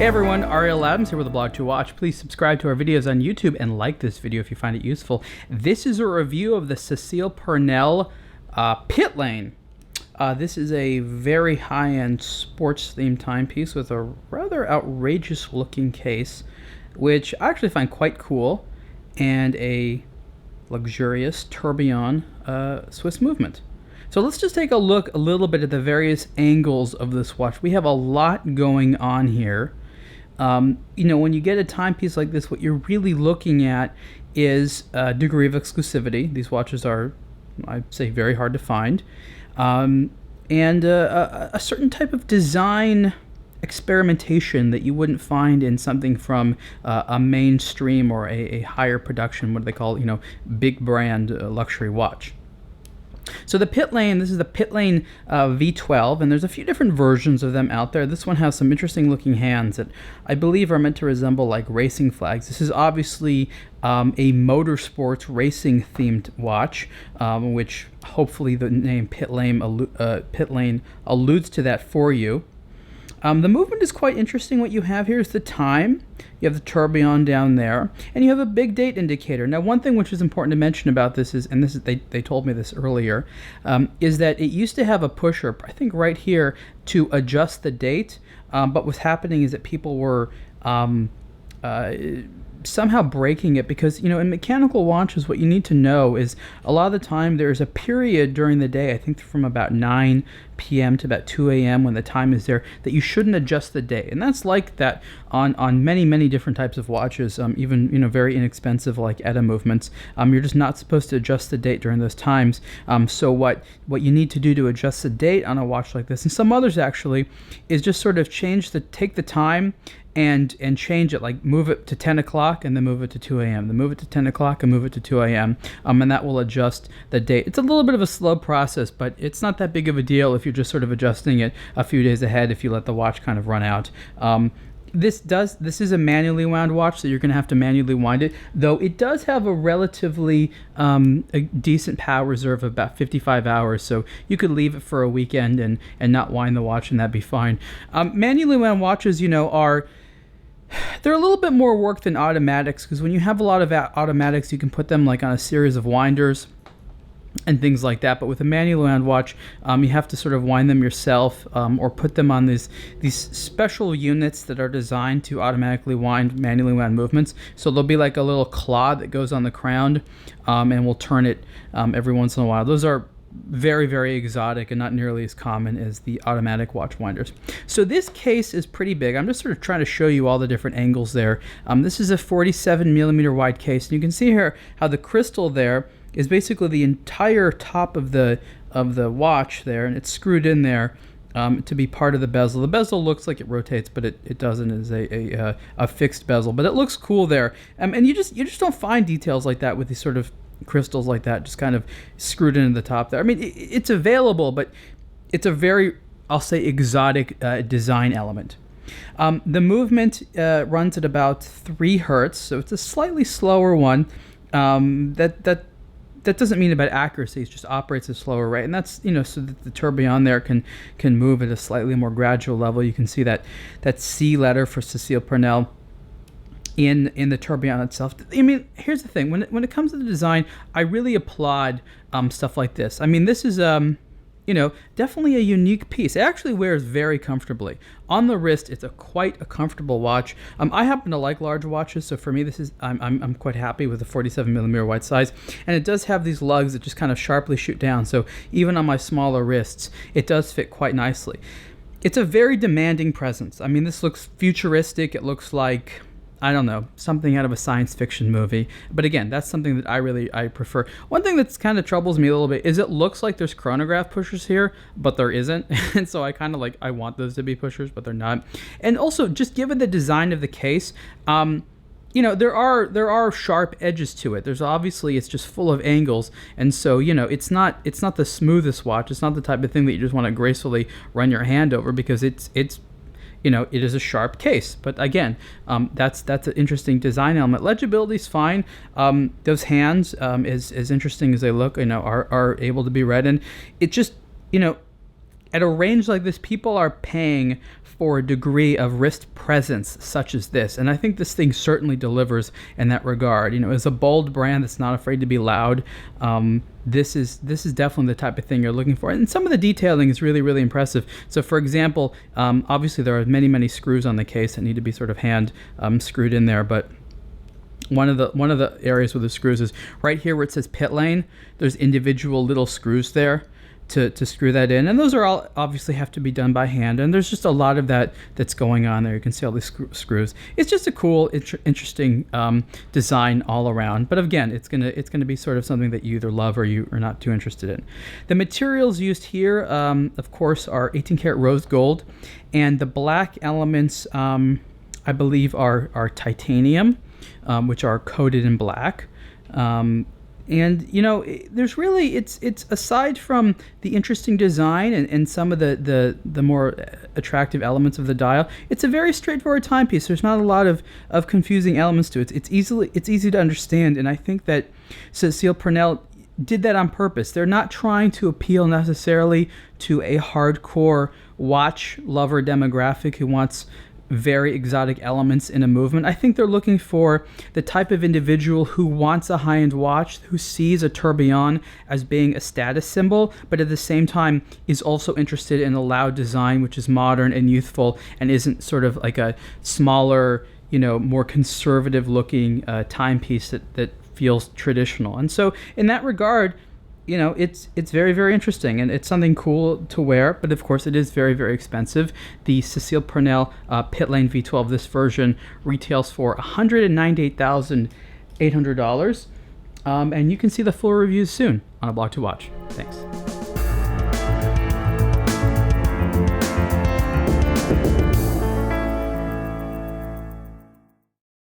Hey everyone, Ariel Adams here with aBlogtoWatch. Please subscribe to our videos on YouTube and like this video if you find it useful. This is a review of the Cecil Purnell Pit Lane. This is a very high-end sports-themed timepiece with a rather outrageous-looking case, which I actually find quite cool, and a luxurious Tourbillon Swiss movement. So let's just take a look a little bit at the various angles of this watch. We have a lot going on here. You know, when you get a timepiece like this, what you're really looking at is a degree of exclusivity. These watches are, I'd say, very hard to find. And a certain type of design experimentation that you wouldn't find in something from a mainstream or a higher production, what do they call it, you know, big brand luxury watch. So the Pit Lane, this is the Pit Lane V12, and there's a few different versions of them out there. This one has some interesting looking hands that I believe are meant to resemble like racing flags. This is obviously a motorsports racing themed watch, which hopefully the name Pit Lane alludes to that for you. The movement is quite interesting. What you have here is the time. You have the tourbillon down there, and you have a big date indicator. Now, one thing which is important to mention about this is, and this is they told me this earlier, is that it used to have a pusher, I think right here, to adjust the date. But what's happening is that people were somehow breaking it, because, you know, in mechanical watches, what you need to know is a lot of the time there's a period during the day, I think from about 9 p.m. to about 2 a.m. when the time is there, that you shouldn't adjust the date. And that's like that on many different types of watches, even, you know, very inexpensive like ETA movements. You're just not supposed to adjust the date during those times. So what you need to do to adjust the date on a watch like this, and some others actually, is just sort of take the time and change it, like move it to 10 o'clock and then move it to 2 a.m. Then move it to 10 o'clock and move it to 2 a.m. And that will adjust the date. It's a little bit of a slow process, but it's not that big of a deal if you're just sort of adjusting it a few days ahead if you let the watch kind of run out. This is a manually wound watch, so you're going to have to manually wind it, though it does have a relatively a decent power reserve of about 55 hours, so you could leave it for a weekend and not wind the watch, and that'd be fine. Manually wound watches, you know, they're a little bit more work than automatics, because when you have a lot of automatics, you can put them like on a series of winders and things like that. But with a manually wound watch, you have to sort of wind them yourself, or put them on these special units that are designed to automatically wind manually wound movements. So there'll be like a little claw that goes on the crown, and we'll turn it every once in a while. Those are very exotic and not nearly as common as the automatic watch winders. So this case is pretty big. I'm just sort of trying to show you all the different angles there. This is a 47 millimeter wide case, and you can see here how the crystal there is basically the entire top of the watch there, and it's screwed in there to be part of the bezel. The bezel looks like it rotates, but it doesn't. It's a fixed bezel, but it looks cool there. And you just don't find details like that with these sort of crystals like that, just kind of screwed into the top there. I mean, it's available, but it's a very, I'll say, exotic design element. The movement runs at about 3 hertz, so it's a slightly slower one. That doesn't mean about accuracy. It just operates at a slower rate, and that's, you know, so that the tourbillon there can move at a slightly more gradual level. You can see that C letter for Cecil Purnell in the tourbillon itself. I mean, here's the thing: when it comes to the design, I really applaud stuff like this. I mean, this is you know, definitely a unique piece. It actually wears very comfortably on the wrist. It's quite a comfortable watch. I happen to like large watches, so for me, this is I'm quite happy with the 47 millimeter wide size, and it does have these lugs that just kind of sharply shoot down. So even on my smaller wrists, it does fit quite nicely. It's a very demanding presence. I mean, this looks futuristic. It looks like, I don't know, something out of a science fiction movie. But again, that's something that I prefer. One thing that's kind of troubles me a little bit is it looks like there's chronograph pushers here, but there isn't. And so I kind of I want those to be pushers, but they're not. And also, just given the design of the case, you know, there are sharp edges to it. There's obviously, it's just full of angles, and so, you know, it's not the smoothest watch. It's not the type of thing that you just want to gracefully run your hand over, because it's you know, it is a sharp case. But again, that's an interesting design element. Legibility is fine. Those hands, as interesting as they look, you know, are able to be read, and it just, you know, at a range like this, people are paying for a degree of wrist presence such as this, and I think this thing certainly delivers in that regard. As a bold brand that's not afraid to be loud, this is definitely the type of thing you're looking for. And some of the detailing is really, really impressive. So, for example, obviously there are many screws on the case that need to be sort of hand screwed in there, but one of the areas where the screws is right here where it says pit lane. There's individual little screws there to screw that in, and those are all obviously have to be done by hand, and there's just a lot of that's going on there. You can see all these screws. It's just a cool, interesting design all around, but again, it's gonna be sort of something that you either love or you are not too interested in. The materials used here, of course, are 18 karat rose gold, and the black elements, I believe, are titanium, which are coated in black. And there's really, it's aside from the interesting design and some of the more attractive elements of the dial, it's a very straightforward timepiece. There's not a lot of confusing elements to it. It's easy to understand, and I think that Cecil Purnell did that on purpose. They're not trying to appeal necessarily to a hardcore watch lover demographic who wants very exotic elements in a movement. I think they're looking for the type of individual who wants a high-end watch, who sees a tourbillon as being a status symbol, but at the same time is also interested in a loud design which is modern and youthful and isn't sort of like a smaller, more conservative looking timepiece that feels traditional. And so in that regard, it's very, very interesting, and it's something cool to wear, but of course it is very, very expensive. The Cecil Purnell Pit Lane V12, this version, retails for $198,800, and you can see the full reviews soon on aBlogtoWatch. Thanks.